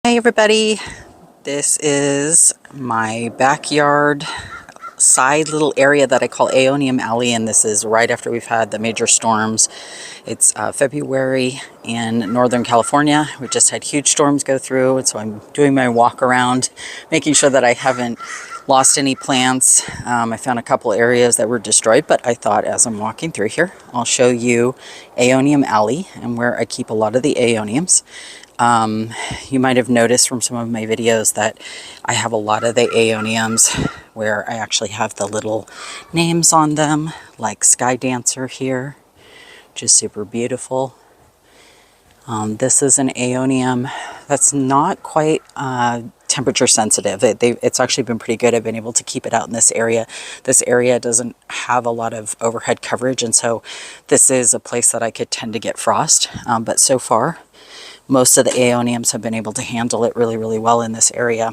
Hey everybody, this is my backyard side little area that I call Aeonium Alley, and this is right after we've had the major storms. It's February in Northern California. We just had huge storms go through, and so I'm doing my walk around, making sure that I haven't lost any plants. I found a couple areas that were destroyed, but I thought as I'm walking through here, I'll show you Aeonium Alley and where I keep a lot of the aeoniums. You might have noticed from some of my videos that I have a lot of the aeoniums where I actually have the little names on them, like Sky Dancer here, which is super beautiful. This is an aeonium that's not quite temperature sensitive. It's actually been pretty good. I've been able to keep it out in this area. This area doesn't have a lot of overhead coverage, and so this is a place that I could tend to get frost. But so far, most of the aeoniums have been able to handle it really, really well in this area.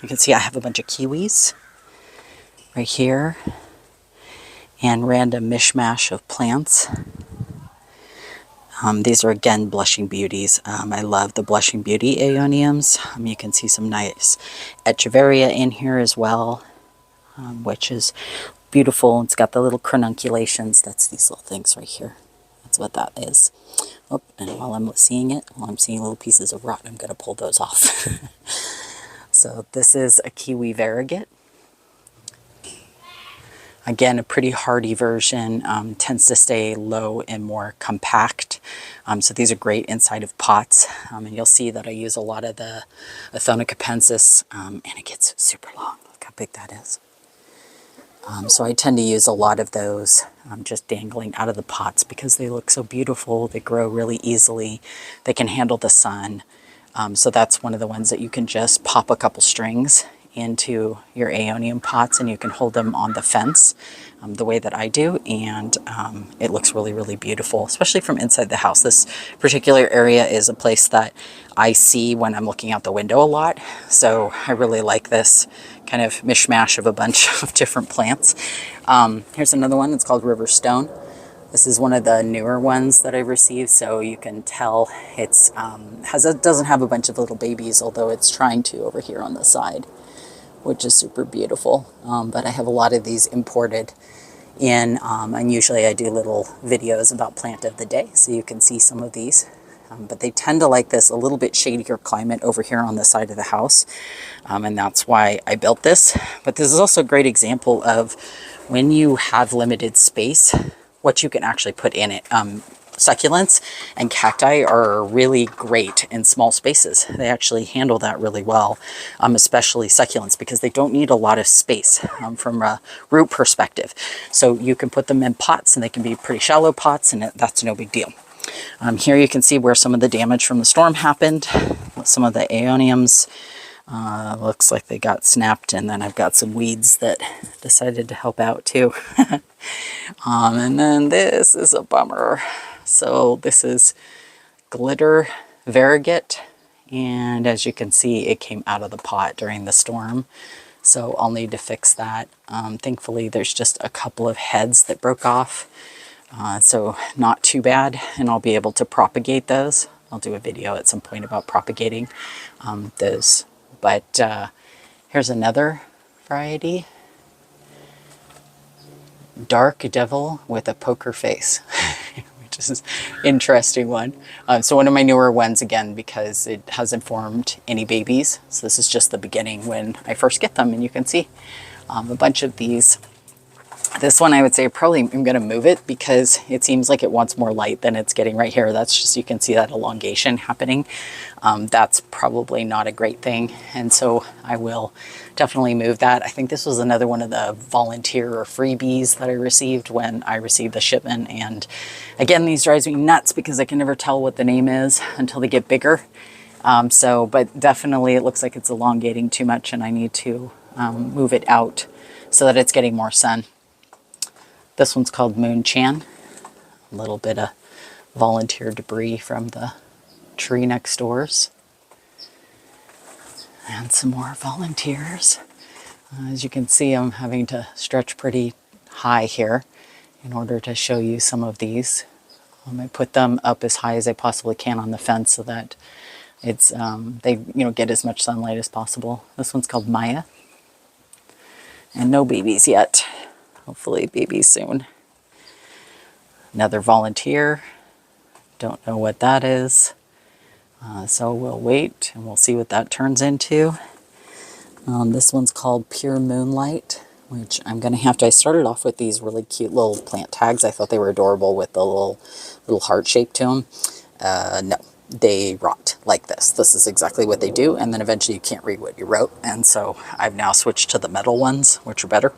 You can see I have a bunch of kiwis right here and random mishmash of plants. These are again blushing beauties. I love the blushing beauty aeoniums. You can see some nice echeveria in here as well, which is beautiful. It's got the little cronunculations. That's these little things right here. That's what that is. Oh, and while I'm seeing little pieces of rot, I'm going to pull those off. So this is a kiwi variegated. Again, a pretty hardy version, tends to stay low and more compact. So these are great inside of pots. And you'll see that I use a lot of the Aethonocapensis, and it gets super long. Look how big that is. So I tend to use a lot of those just dangling out of the pots because they look so beautiful. They grow really easily. They can handle the sun. So that's one of the ones that you can just pop a couple strings into your aeonium pots and you can hold them on the fence the way that I do, and it looks really, really beautiful, especially from inside the house. This particular area is a place that I see when I'm looking out the window a lot, so I really like this kind of mishmash of a bunch of different plants. Here's another one. It's called River Stone. This is one of the newer ones that I've received, so you can tell it's doesn't have a bunch of little babies, although it's trying to over here on the side, which is super beautiful. But I have a lot of these imported in, and usually I do little videos about plant of the day, so you can see some of these. But they tend to like this a little bit shadier climate over here on the side of the house, and that's why I built this. But this is also a great example of when you have limited space, what you can actually put in it. Succulents and cacti are really great in small spaces. They actually handle that really well, especially succulents, because they don't need a lot of space from a root perspective. So you can put them in pots and they can be pretty shallow pots, and that's no big deal. Here you can see where some of the damage from the storm happened. Some of the aeoniums looks like they got snapped, and then I've got some weeds that decided to help out too. And then this is a bummer. So this is glitter variegated, and as you can see, it came out of the pot during the storm. So I'll need to fix that. Thankfully, there's just a couple of heads that broke off. So not too bad, and I'll be able to propagate those. I'll do a video at some point about propagating those. But here's another variety. Dark Devil with a poker face, which is an interesting one. So one of my newer ones, again, because it hasn't formed any babies. So this is just the beginning when I first get them, and you can see a bunch of these. This one, I would say probably I'm going to move it because it seems like it wants more light than it's getting right here. That's just, you can see that elongation happening. That's probably not a great thing. And so I will definitely move that. I think this was another one of the volunteer or freebies that I received when I received the shipment. And again, these drives me nuts because I can never tell what the name is until they get bigger. But definitely it looks like it's elongating too much, and I need to move it out so that it's getting more sun. This one's called Moon Chan. A little bit of volunteer debris from the tree next doors. And some more volunteers. As you can see, I'm having to stretch pretty high here in order to show you some of these. I put them up as high as I possibly can on the fence so that It's they get as much sunlight as possible. This one's called Maya, and no babies yet. Hopefully babies soon. Another volunteer. Don't know what that is. So we'll wait and we'll see what that turns into. This one's called Pure Moonlight, which I'm going to have to... I started off with these really cute little plant tags. I thought they were adorable with the little heart shape to them. No, they rot like this. This is exactly what they do, and then eventually you can't read what you wrote, and so I've now switched to the metal ones, which are better.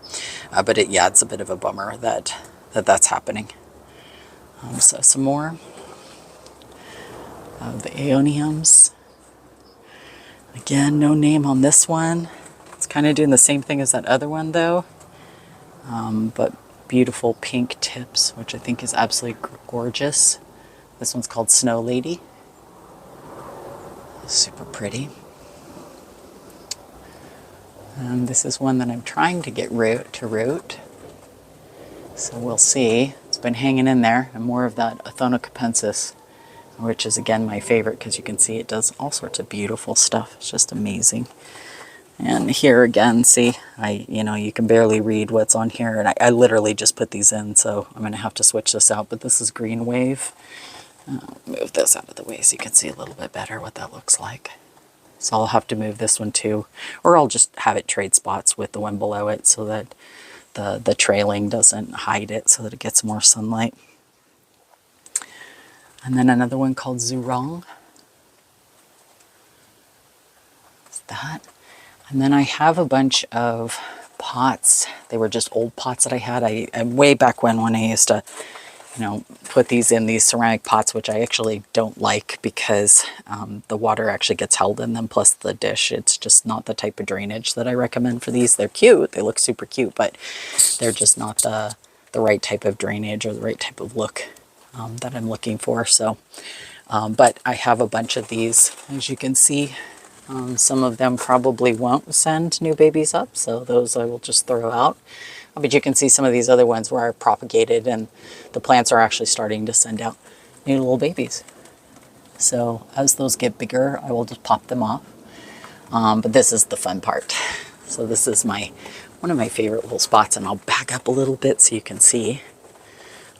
But it's a bit of a bummer that's happening. So some more of the Aeoniums. Again, no name on this one. It's kind of doing the same thing as that other one though, but beautiful pink tips, which I think is absolutely gorgeous. This one's called Snow Lady. Super pretty. And this is one that I'm trying to get to root. So we'll see. It's been hanging in there, and more of that Aeonium, which is again my favorite because you can see it does all sorts of beautiful stuff. It's just amazing. And here again, see, you can barely read what's on here, and I literally just put these in, so I'm going to have to switch this out. But this is Green Wave. Move this out of the way so you can see a little bit better what that looks like. So I'll have to move this one too, or I'll just have it trade spots with the one below it so that the trailing doesn't hide it, so that it gets more sunlight. And then another one called Zurong. What's that? And then I have a bunch of pots. They were just old pots that I had. I way back when I used to, put these in these ceramic pots, which I actually don't like because the water actually gets held in them, plus the dish. It's just not the type of drainage that I recommend for these. They're cute. They look super cute, but they're just not the right type of drainage or the right type of look that I'm looking for. So, but I have a bunch of these, as you can see. Some of them probably won't send new babies up, so those I will just throw out. But you can see some of these other ones where I've propagated and the plants are actually starting to send out new little babies. So as those get bigger, I will just pop them off. But this is the fun part. So this is one of my favorite little spots, and I'll back up a little bit so you can see.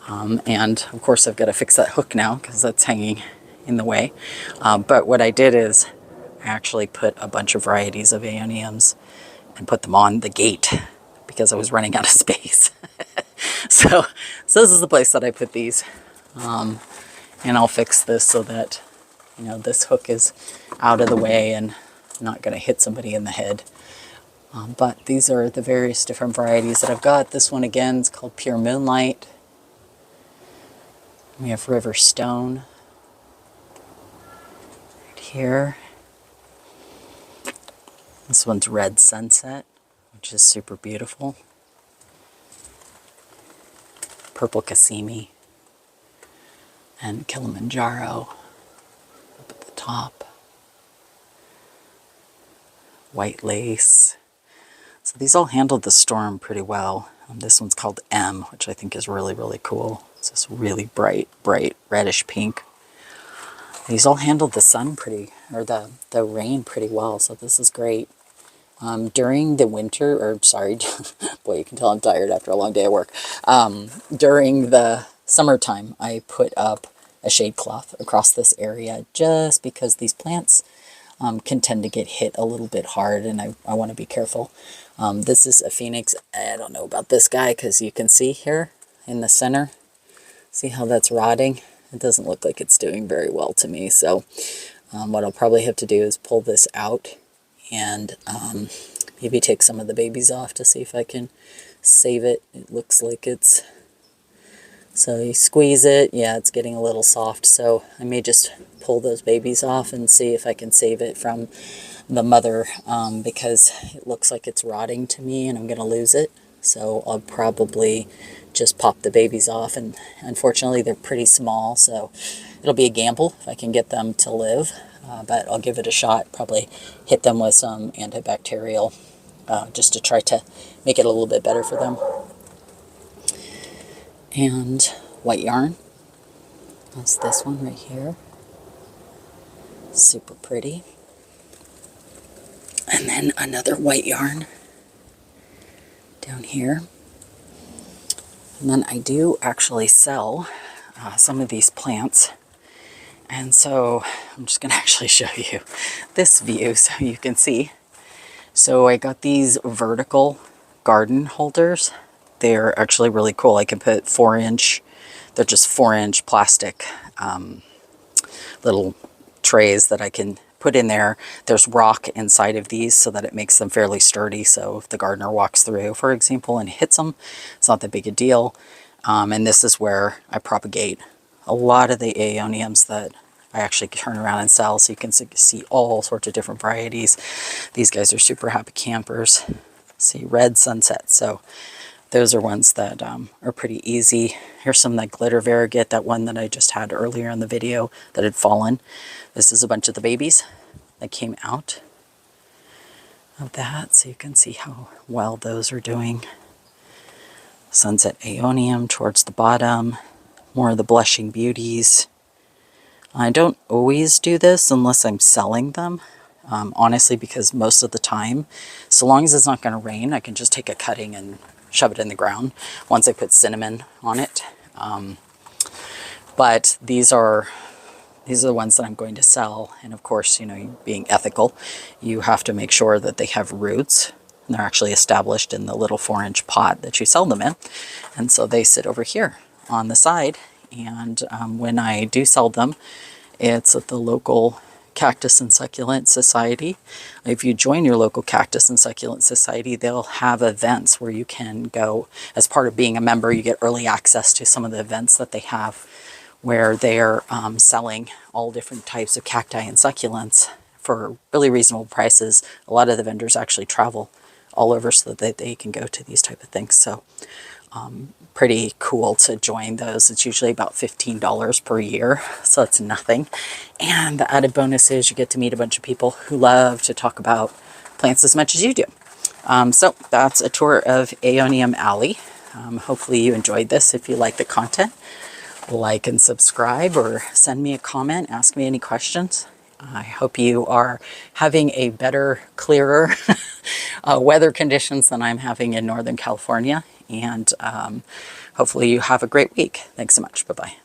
And of course I've got to fix that hook now because that's hanging in the way. But what I did is I actually put a bunch of varieties of Aeoniums and put them on the gate because I was running out of space. so this is the place that I put these. And I'll fix this so that, this hook is out of the way and not going to hit somebody in the head. But these are the various different varieties that I've got. This one again is called Pure Moonlight. We have River Stone right here. This one's Red Sunset, which is super beautiful. Purple Kissimmee and Kilimanjaro up at the top. White Lace. So these all handled the storm pretty well. This one's called M, which I think is really, really cool. It's this really bright reddish pink. These all handled the sun the rain pretty well, so this is great. During the winter, boy, you can tell I'm tired after a long day of work. During the summertime, I put up a shade cloth across this area just because these plants can tend to get hit a little bit hard, and I want to be careful. This is a Phoenix. I don't know about this guy because you can see here in the center, see how that's rotting? It doesn't look like it's doing very well to me. So what I'll probably have to do is pull this out and maybe take some of the babies off to see if I can save it. It looks like it's... So you squeeze it, yeah, it's getting a little soft, so I may just pull those babies off and see if I can save it from the mother, because it looks like it's rotting to me and I'm going to lose it. So I'll probably just pop the babies off, and unfortunately they're pretty small, so it'll be a gamble if I can get them to live, but I'll give it a shot, probably hit them with some antibacterial just to try to make it a little bit better for them. And white yarn, that's this one right here. Super pretty. And then another white yarn down here. And then I do actually sell some of these plants. And so I'm just going to actually show you this view so you can see. So I got these vertical garden holders. They're actually really cool. I can put 4-inch, they're just 4-inch plastic little trays that I can put in there. There's rock inside of these so that it makes them fairly sturdy. So if the gardener walks through, for example, and hits them, it's not that big a deal. And this is where I propagate a lot of the aeoniums that I actually turn around and sell. So you can see all sorts of different varieties. These guys are super happy campers. See, red sunset. So those are ones that are pretty easy. Here's some of that glitter variegated, that one that I just had earlier in the video that had fallen. This is a bunch of the babies that came out of that. So you can see how well those are doing. Sunset Aeonium towards the bottom. More of the blushing beauties. I don't always do this unless I'm selling them. Honestly, because most of the time, so long as it's not going to rain, I can just take a cutting and shove it in the ground once I put cinnamon on it. But these are the ones that I'm going to sell. And of course, you know, being ethical, you have to make sure that they have roots. And they're actually established in the little 4-inch pot that you sell them in. And so they sit over here on the side. And when I do sell them, it's at the local Cactus and Succulent Society. If you join your local Cactus and Succulent Society, they'll have events where you can go. As part of being a member, you get early access to some of the events that they have where they're selling all different types of cacti and succulents for really reasonable prices. A lot of the vendors actually travel all over so that they can go to these type of things. So pretty cool to join those. It's usually about $15 per year, so it's nothing. And the added bonus is you get to meet a bunch of people who love to talk about plants as much as you do. So that's a tour of Aeonium Alley. Hopefully you enjoyed this. If you like the content, like and subscribe or send me a comment, ask me any questions. I hope you are having a better, clearer weather conditions than I'm having in Northern California. And hopefully you have a great week. Thanks so much. Bye-bye.